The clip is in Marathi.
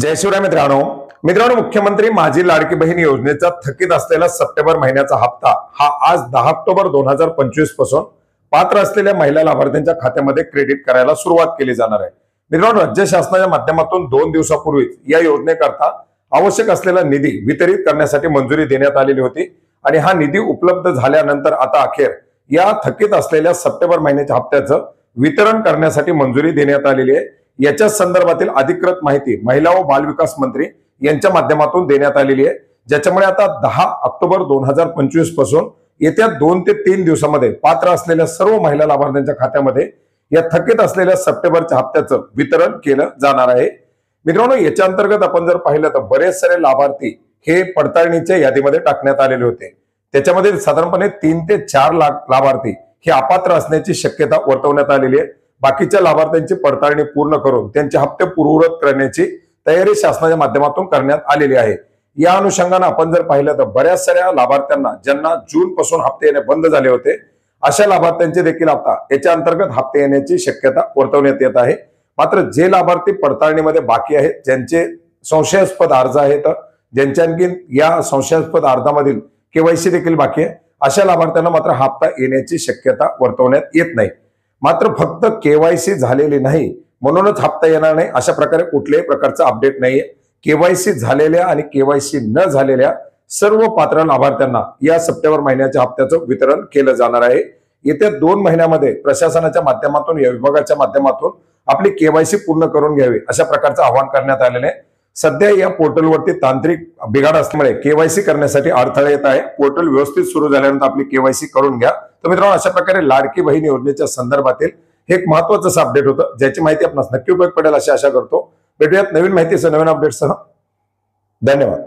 जय शिवराय मित्रांनो, मुख्यमंत्री माझी लाडकी बहीण योजनेचा थकीत असलेला सप्टेंबर महिन्याचा हप्ता हा आज 10 ऑक्टोबर 2025 पासून पात्र असलेल्या महिला लाभार्थ्यांच्या खात्यामध्ये क्रेडिट करायला सुरुवात केली जाणार आहे। मित्रांनो, राज्य शासनाच्या माध्यमातून 2 दिवसापूर्वी या योजनेकरता आवश्यक असलेला निधी वितरित करण्यासाठी मंजुरी देण्यात आलेली होती आणि हा निधी उपलब्ध झाल्यानंतर आता अखेर या थकीत असलेल्या सप्टेंबर महिन्याच्या हप्त्याचं वितरण करण्यासाठी मंजुरी देण्यात आलेली आहे। याच्या संदर्भातील अधिकृत माहिती महिला व बाल विकास मंत्री यांच्या माध्यमातून देण्यात आलेली आहे, ज्याच्यामुळे आता 10 ऑक्टोबर 2025 पासून येत्या 2 ते 3 दिवसांमध्ये पात्र असलेल्या सर्व महिला लाभार्थ्यांच्या खात्यामध्ये या थकीत असलेल्या सप्टेंबरच्या हप्त्याचं वितरण केलं जाणार आहे। मित्रांनो, याच्या अंतर्गत आपण जर पाहिलं तर बरेच सारे लाभार्थी हे पडताळणीच्या यादीमध्ये टाकण्यात आलेले होते। त्याच्यामध्ये साधारणपणे 3 ते 4 लाख लाभार्थी हे अपात्र असण्याची शक्यता वर्तवण्यात आलेली आहे। बाकीच्या लाभार्थ्यांची पडताळणी पूर्ण करून त्यांचे हप्ते पूर्ववत करण्याची तयारी शासनाच्या माध्यमातून करण्यात आलेली आहे। या अनुषंगाने आपण जर पाहिलं तर बऱ्याच साऱ्या लाभार्थ्यांना ज्यांना जून पासून हप्ते येणे बंद झाले होते अशा लाभार्थ्यांचे देखील आता याच्या अंतर्गत हप्ते येण्याची शक्यता वर्तवण्यात येत आहे। मात्र जे लाभार्थी पडताळणीमध्ये बाकी आहेत, ज्यांचे संशयास्पद अर्ज आहेत, ज्यांच्या आणखी या संशयास्पद अर्जामधील केवायसी देखील बाकी आहे, अशा लाभार्थ्यांना मात्र हप्ता येण्याची शक्यता वर्तवण्यात येत नाही। मात्र फक्त केवायसी झालेली नाही म्हणूनच हप्ता येणार नाही अशा प्रकारे कुठल्याही प्रकारचा अपडेट नाहीये। केवायसी झालेल्या आणि केवायसी न झालेल्या सर्व पात्र लाभार्थ्यांना या सप्टेंबर महिन्याच्या हप्त्याचं वितरण केलं जाणार आहे। येत्या 2 महिन्यामध्ये प्रशासनाच्या माध्यमातून या विभागाच्या माध्यमातून आपली केवायसी पूर्ण करून घ्यावी अशा प्रकारचं आवाहन करण्यात आलेलं आहे। सध्या या पोर्टलवरती तांत्रिक बिघाड असल्यामुळे केवायसी करण्यासाठी अडथळे येत आहे। पोर्टल व्यवस्थित सुरू झाल्यानंतर आपली केवायसी करून घ्या। तर मित्रांनो, अशा प्रकारे लाडकी बहीण योजनेच्या संदर्भातील हे एक महत्त्वाचं अपडेट होतं, ज्याची माहिती आपणास नक्की उपयोग पडेल अशी आशा करतो। भेटूयात नवीन माहितीसह, नवीन अपडेटसह। धन्यवाद।